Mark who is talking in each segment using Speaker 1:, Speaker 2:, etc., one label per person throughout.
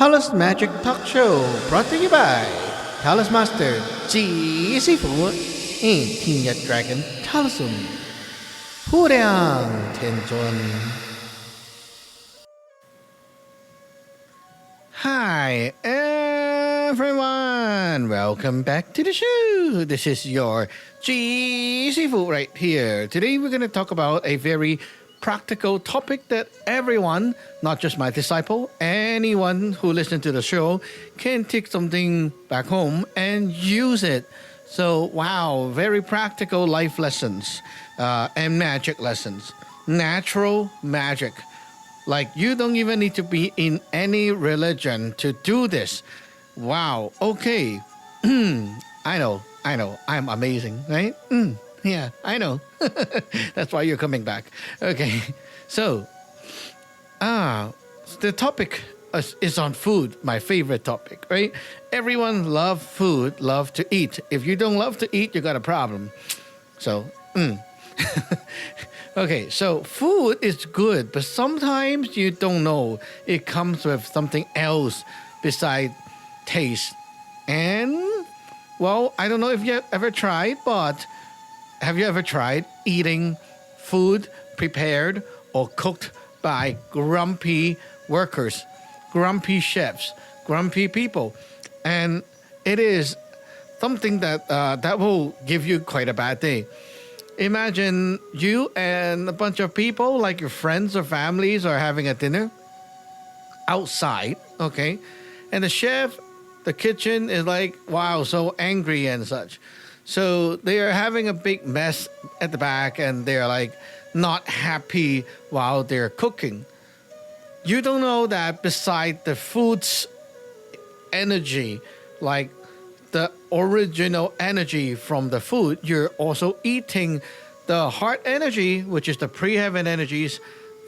Speaker 1: Taoist Magic Talk Show brought to you by Taoist Master จี师傅 and 天日 Dragon Taoism ผู้亮天尊 Hi everyone, welcome back to the show. This is your จี师傅 right here. Today we're going to talk about a very practical topic that everyone, not just my disciple, anyone who listens to the show can take something back home and use it. So, wow, very practical life lessons and magic lessons. Natural magic. Like, you don't even need to be in any religion to do this. Wow, okay. I know, I'm amazing, right? Yeah, I know. That's why you're coming back. Okay, so, the topic is on food, my favorite topic, right? Everyone love food, love to eat. If you don't love to eat, you got a problem. So, okay, so food is good, but sometimes you don't know. It comes with something else besides taste. And, well, I don't know if you ever tried, but have you ever tried eating food prepared or cooked by grumpy workers, grumpy chefs, grumpy people? And it is something that that will give you quite a bad day. Imagine you and a bunch of people, like your friends or families, are having a dinner outside, okay? And the chef, the kitchen is like, wow, so angry and such. So they are having a big mess at the back and they're like not happy while they're cooking. You don't know that beside the food's energy, like the original energy from the food, you're also eating the heart energy, which is the preheaven energies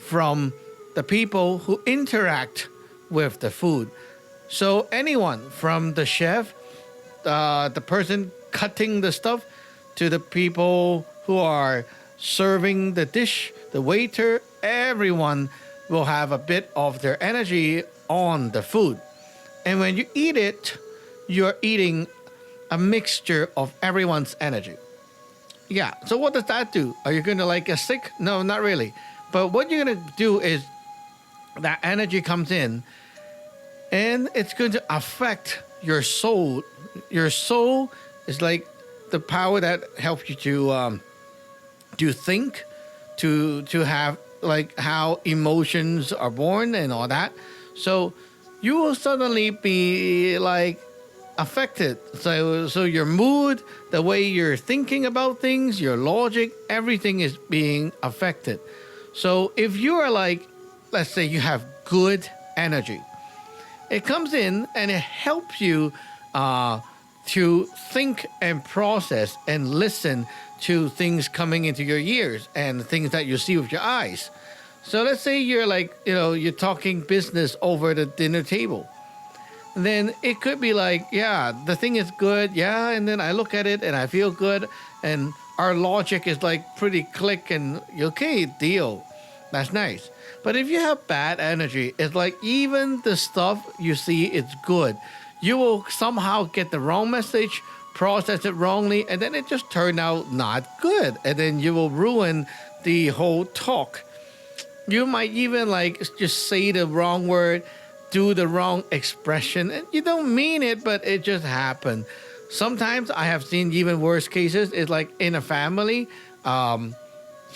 Speaker 1: from the people who interact with the food. So anyone from the chef, the person cutting the stuff, to the people who are serving the dish, the waiter, everyone will have a bit of their energy on the food. And when you eat it, you're eating a mixture of everyone's energy. Yeah, so what does that do? Are you going to get sick? No, not really. But what you're going to do is that energy comes in and it's going to affect your soul. Your soul is like the power that helps you to think, to have like how emotions are born and all that. So you will suddenly be like affected. So your mood, the way you're thinking about things, your logic, everything is being affected. So if you are like, let's say you have good energy, it comes in and it helps you to think and process and listen to things coming into your ears and things that you see with your eyes. So let's say you're like, you're talking business over the dinner table. Then it could be like, yeah, the thing is good. Yeah. And then I look at it and I feel good. And our logic is like pretty click and okay, deal. That's nice. But if you have bad energy, it's like even the stuff you see, it's good. You will somehow get the wrong message, process it wrongly, and then it just turned out not good. And then you will ruin the whole talk. You might even just say the wrong word, do the wrong expression, and you don't mean it, but it just happened. Sometimes I have seen even worse cases. It's like in a family.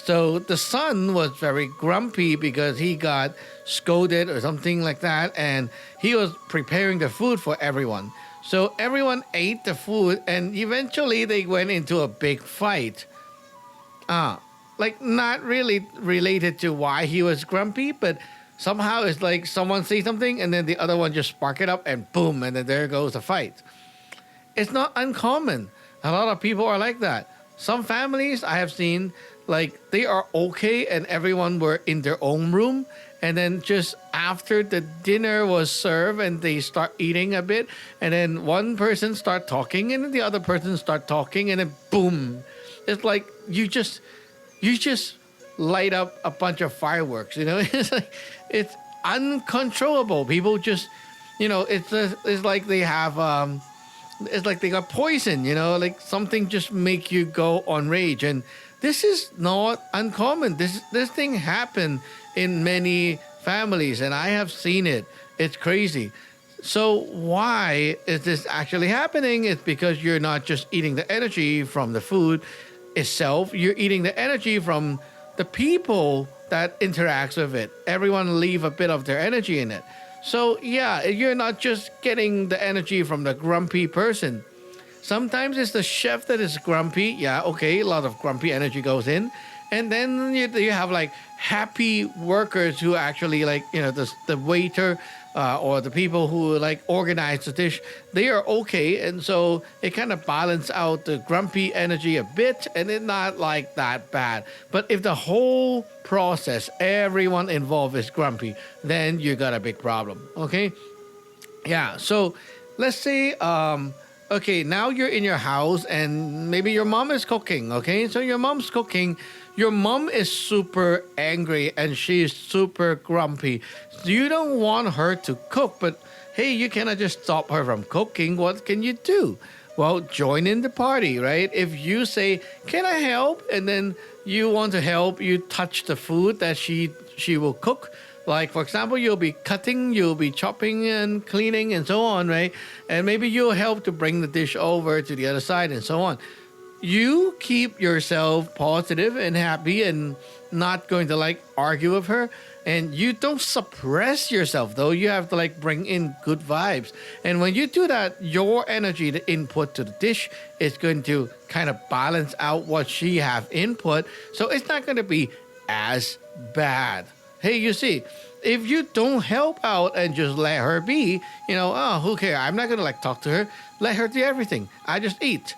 Speaker 1: So the son was very grumpy because he got scolded or something like that, and he was preparing the food for everyone. So everyone ate the food, and eventually they went into a big fight. Like not really related to why he was grumpy, but somehow it's like someone say something, and then the other one just spark it up, and boom, and then there goes the fight. It's not uncommon. A lot of people are like that. Some families I have seen, like they are okay and everyone were in their own room, and then just after the dinner was served and they start eating a bit, and then one person start talking and then the other person start talking, and then boom, it's like you just light up a bunch of fireworks. It's like it's uncontrollable. People just it's like they have it's like they got poison, like something just make you go on rage. And this is not uncommon. This thing happened in many families, and I have seen it. It's crazy. So why is this actually happening? It's because you're not just eating the energy from the food itself, you're eating the energy from the people that interacts with it. Everyone leave a bit of their energy in it. So yeah, you're not just getting the energy from the grumpy person. Sometimes it's the chef that is grumpy. Yeah, okay, a lot of grumpy energy goes in. And then you have like happy workers who actually like, the waiter or the people who like organize the dish, they are okay. And so it kind of balance out the grumpy energy a bit and it's not like that bad. But if the whole process, everyone involved is grumpy, then you got a big problem. Okay. Yeah. So let's say, okay, now you're in your house and maybe your mom is cooking. Okay. So your mom's cooking. Your mom is super angry and she's super grumpy. You don't want her to cook, but hey, you cannot just stop her from cooking. What can you do? Well, join in the party, right? If you say, "Can I help?" and then you want to help, you touch the food that she will cook. Like, for example, you'll be cutting, you'll be chopping and cleaning and so on, right? And maybe you'll help to bring the dish over to the other side and so on. You keep yourself positive and happy and not going to like argue with her. And you don't suppress yourself though. You have to like bring in good vibes. And when you do that, your energy, the input to the dish, is going to kind of balance out what she have input. So it's not going to be as bad. Hey, you see, if you don't help out and just let her be, oh, who cares? I'm not going to like talk to her. Let her do everything. I just eat.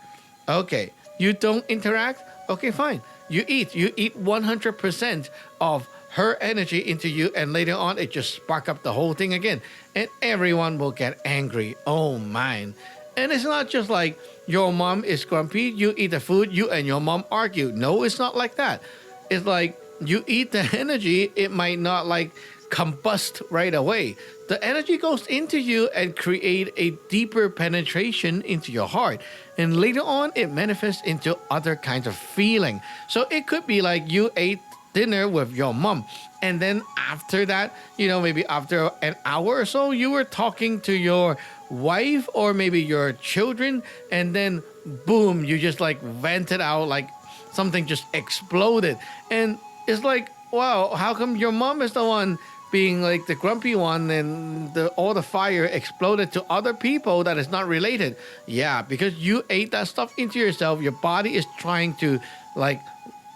Speaker 1: Okay. You don't interact? Okay, fine. You eat. You eat 100% of her energy into you, and later on, it just spark up the whole thing again. And everyone will get angry. Oh, man. And it's not just like your mom is grumpy, you eat the food, you and your mom argue. No, it's not like that. It's like you eat the energy, it might not like combust right away. The energy goes into you and create a deeper penetration into your heart. And later on, it manifests into other kinds of feeling. So it could be like you ate dinner with your mom. And then after that, maybe after an hour or so, you were talking to your wife or maybe your children. And then boom, you just like vented out, like something just exploded. And it's like, wow, how come your mom is the one being like the grumpy one and all the fire exploded to other people that is not related? Yeah, because you ate that stuff into yourself. Your body is trying to like,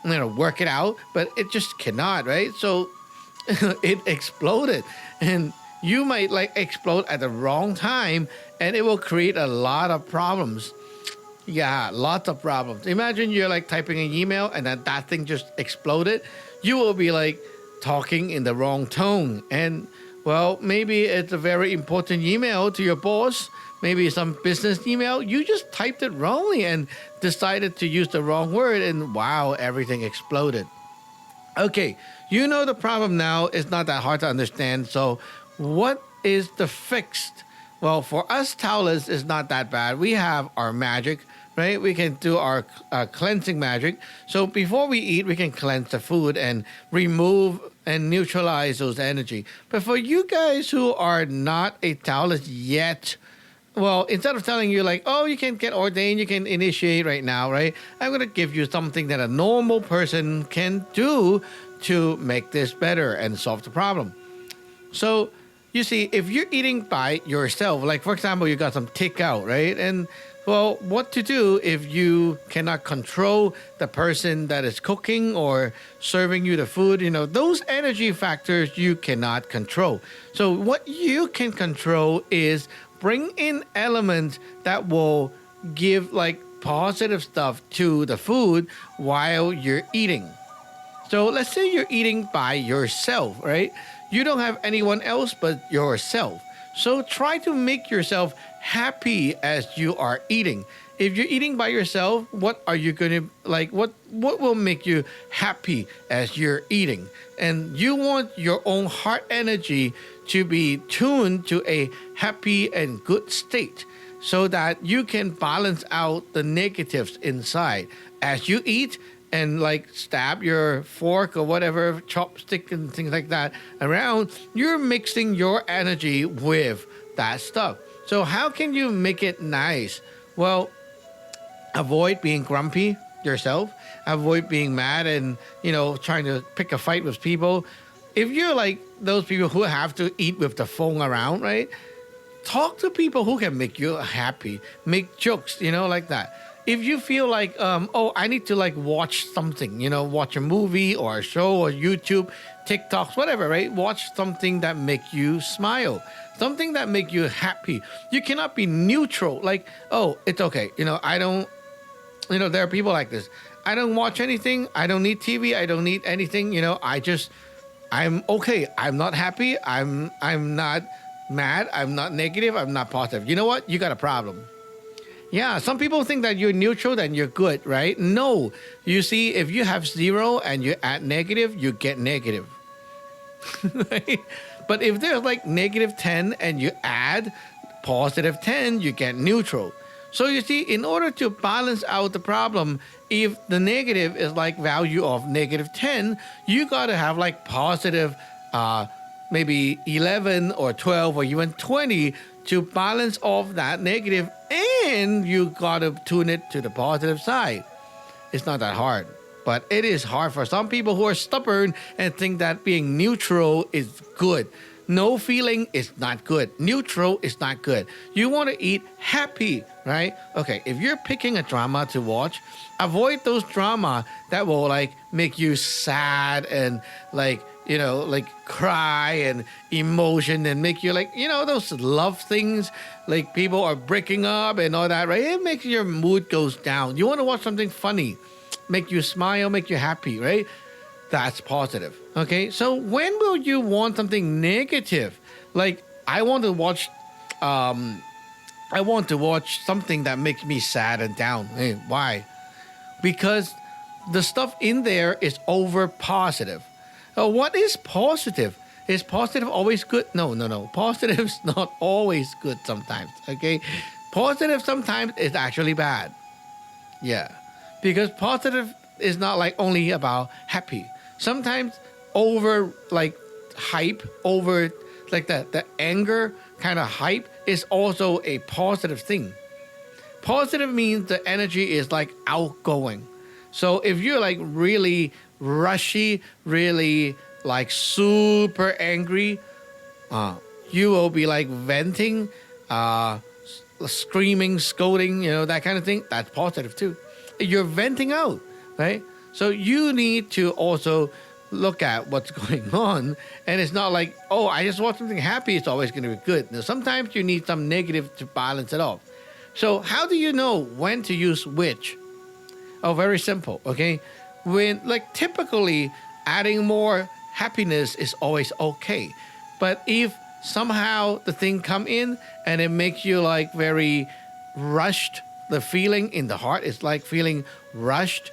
Speaker 1: work it out, but it just cannot, right? So it exploded, and you might like explode at the wrong time and it will create a lot of problems. Yeah, lots of problems. Imagine you're like typing an email and then that thing just exploded. You will be like talking in the wrong tone. And well, maybe it's a very important email to your boss, maybe some business email. You just typed it wrongly and decided to use the wrong word, and wow, everything exploded. Okay, the problem now is not that hard to understand. So what is the fix? Well, for us Taoists, it's not that bad. We have our magic, right? We can do our cleansing magic. So before we eat, we can cleanse the food and remove and neutralize those energy. But for you guys who are not a Taoist yet, well, instead of telling you like, oh, you can get ordained, you can initiate right now, right? I'm going to give you something that a normal person can do to make this better and solve the problem. So you see, if you're eating by yourself, like for example, you got some takeout, right? And well, what to do if you cannot control the person that is cooking or serving you the food? Those energy factors you cannot control. So what you can control is bring in elements that will give like positive stuff to the food while you're eating. So let's say you're eating by yourself, right? You don't have anyone else but yourself. So try to make yourself happy as you are eating. If you're eating by yourself, what are you going to like? What will make you happy as you're eating? And you want your own heart energy to be tuned to a happy and good state so that you can balance out the negatives inside as you eat and like stab your fork or whatever chopstick and things like that around. You're mixing your energy with that stuff. So how can you make it nice? Well, avoid being grumpy yourself, avoid being mad and trying to pick a fight with people. If you're like those people who have to eat with the phone around, right? Talk to people who can make you happy, make jokes, like that. If you feel like, I need to like watch something, watch a movie or a show or YouTube, TikToks, whatever, right? Watch something that make you smile, something that make you happy. You cannot be neutral. Like, oh, it's okay. I don't, there are people like this. I don't watch anything. I don't need TV. I don't need anything. I'm okay. I'm not happy. I'm not mad. I'm not negative. I'm not positive. You know what? You got a problem. Yeah, some people think that you're neutral, then you're good, right? No. You see, if you have 0 and you add negative, you get negative. Right? But if there's like -10 and you add +10, you get neutral. So you see, in order to balance out the problem, if the negative is like value of -10, you got to have like positive maybe 11 or 12 or even 20 to balance off that negative, and you got to tune it to the positive side. It's not that hard, but it is hard for some people who are stubborn and think that being neutral is good. No feeling is not good. Neutral is not good. You want to eat happy, right? Okay, if you're picking a drama to watch, avoid those drama that will like make you sad and like cry and emotion and make you like, those love things, like people are breaking up and all that, right? It makes your mood goes down. You want to watch something funny, make you smile, make you happy, right? That's positive. Okay, so when will you want something negative? Like I want to watch something that makes me sad and down. Hey, why? Because the stuff in there is over positive. What is positive? Is positive always good? No. Positive's not always good sometimes, okay? Positive sometimes is actually bad. Yeah. Because positive is not like only about happy. Sometimes over like hype, over like the anger kind of hype is also a positive thing. Positive means the energy is like outgoing. So if you're like really rushy, really like super angry, you will be like venting, screaming, scolding, that kind of thing. That's positive too. You're venting out, right? So you need to also look at what's going on. And it's not like, oh, I just want something happy, it's always going to be good. Now, sometimes you need some negative to balance it off. So how do you know when to use which? Oh, very simple, okay? When, like, typically adding more happiness is always okay. But if somehow the thing come in and it makes you like very rushed, the feeling in the heart is like feeling rushed,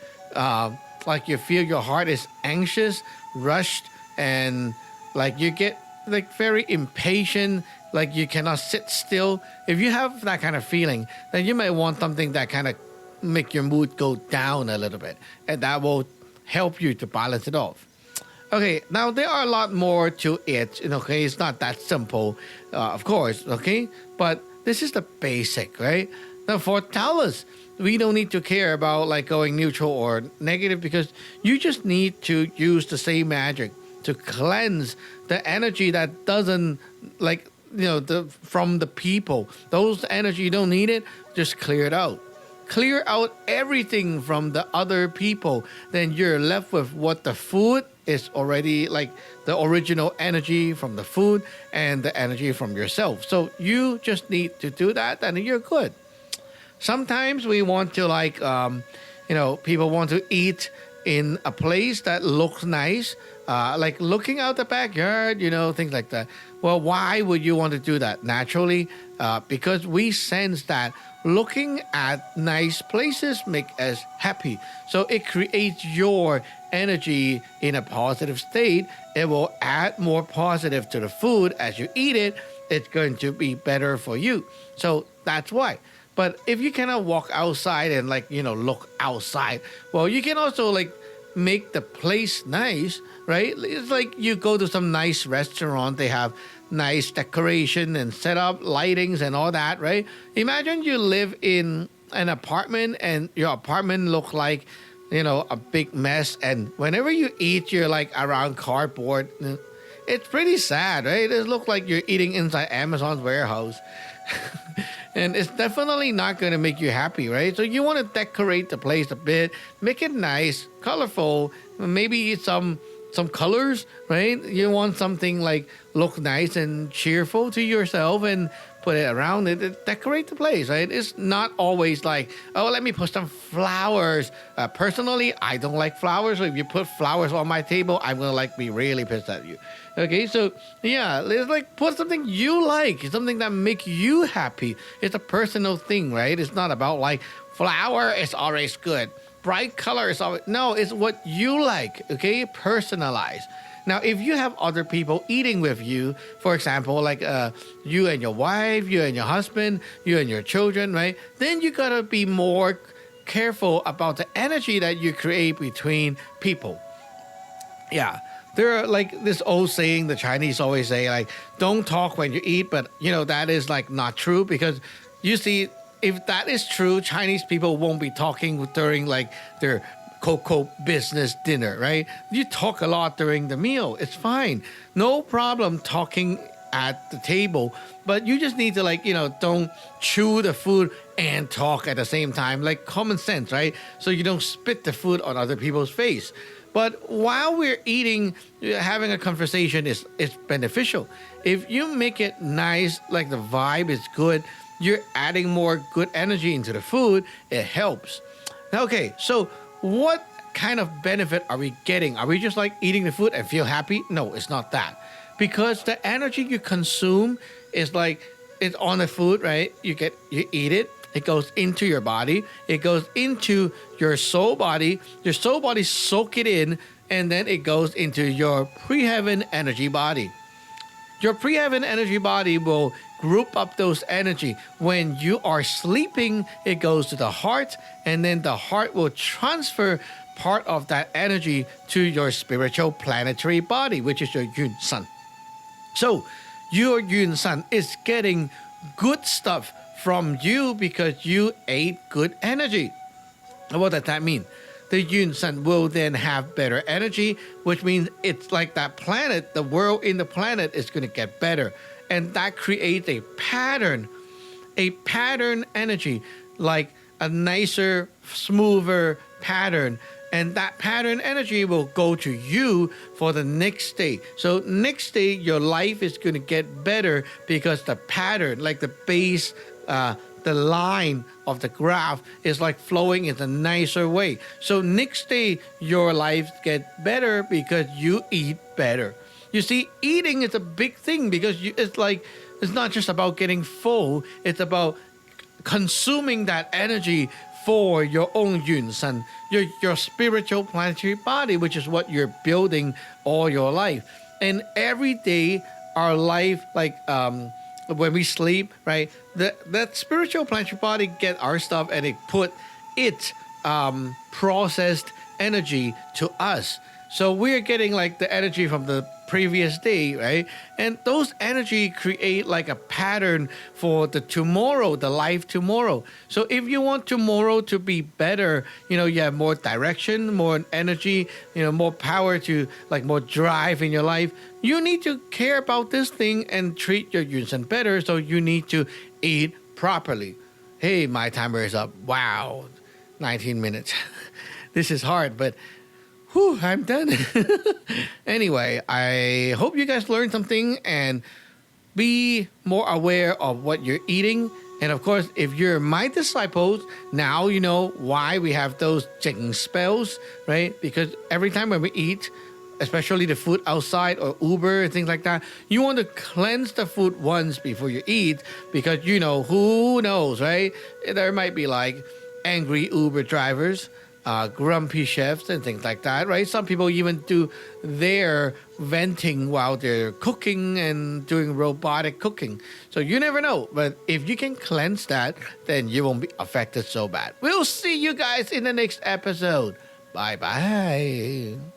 Speaker 1: like you feel your heart is anxious, rushed, and like you get like very impatient, like you cannot sit still. If you have that kind of feeling, then you might want something that kind of make your mood go down a little bit, and that will help you to balance it off. Okay, now there are a lot more to it, okay? It's not that simple, of course, okay? But this is the basic, right? Now for Taoists, we don't need to care about like going neutral or negative, because you just need to use the same magic to cleanse the energy that doesn't like, from the people. Those energy you don't need it, just clear it out. Clear out everything from the other people. Then you're left with what the food is already like, the original energy from the food and the energy from yourself. So you just need to do that and you're good. Sometimes we want to like, people want to eat in a place that looks nice, like looking out the backyard, things like that. Well, why would you want to do that? Naturally, because we sense that looking at nice places make us happy. So it creates your energy in a positive state. It will add more positive to the food as you eat it. It's going to be better for you. So that's why. But if you cannot walk outside and look outside, well, you can also make the place nice, right? It's like you go to some nice restaurant, they have nice decoration and set up lightings and all that, right? Imagine you live in an apartment and your apartment look like, a big mess, and whenever you eat, you're around cardboard. It's pretty sad, right? It looks like you're eating inside Amazon's warehouse. And it's definitely not going to make you happy, right? So you want to decorate the place a bit, make it nice, colorful, maybe some colors, right? You want something look nice and cheerful to yourself and put it around it, decorate the place, right? It's not always let me put some flowers. Personally, I don't like flowers. So if you put flowers on my table, I'm going to be really pissed at you. Okay, so yeah, let's put something you like, something that make you happy. It's a personal thing, right? It's not about flower is always good. Bright color is always, no, it's what you like, okay? Personalized. Now, if you have other people eating with you, for example, you and your wife, you and your husband, you and your children, right? Then you gotta be more careful about the energy that you create between people. Yeah. There are this old saying the Chinese always say, don't talk when you eat, but that is not true, because you see, if that is true, Chinese people won't be talking during their cocoa business dinner, right? You talk a lot during the meal. It's fine. No problem talking at the table, but you just need to don't chew the food and talk at the same time, common sense, right? So you don't spit the food on other people's face. But while we're eating, having a conversation is beneficial. If you make it nice, the vibe is good, you're adding more good energy into the food, it helps. Okay, so what kind of benefit are we getting? Are we just eating the food and feel happy? No, it's not that. Because the energy you consume is it's on the food, right? You eat it. It goes into your body. It goes into your soul body. Your soul body soak it in, and then it goes into your preheaven energy body. Your preheaven energy body will group up those energy. When you are sleeping, it goes to the heart, and then the heart will transfer part of that energy to your spiritual planetary body, which is your Yun Sun. So your Yun Sun is getting good stuff from you because you ate good energy. And what does that mean? The Yun Sun will then have better energy, which means it's like that planet, the world in the planet is going to get better. And that creates a pattern energy, like a nicer, smoother pattern. And that pattern energy will go to you for the next day. So next day, your life is going to get better because the pattern, the base, the line of the graph is flowing in a nicer way. So next day, your life get better because you eat better. You see, eating is a big thing because it's not just about getting full. It's about consuming that energy for your own Yun Sun, your spiritual planetary body, which is what you're building all your life. And every day, our life, when we sleep, right, that spiritual planetary body get our stuff and it put its processed energy to us. So we're getting the energy from the previous day, right? And those energy create a pattern for the tomorrow, the life tomorrow. So if you want tomorrow to be better, you have more direction, more energy, more power to more drive in your life. You need to care about this thing and treat your Yun Sun better. So you need to eat properly. Hey, my timer is up. Wow, 19 minutes. This is hard, but whew, I'm done. Anyway, I hope you guys learned something and be more aware of what you're eating. And of course, if you're my disciples, now you know why we have those Jing spells, right? Because every time when we eat, especially the food outside or Uber and things like that, you want to cleanse the food once before you eat because who knows, right? There might be like angry Uber drivers, grumpy chefs and things like that, right? Some people even do their venting while they're cooking and doing robotic cooking. So you never know. But if you can cleanse that, then you won't be affected so bad. We'll see you guys in the next episode. Bye bye.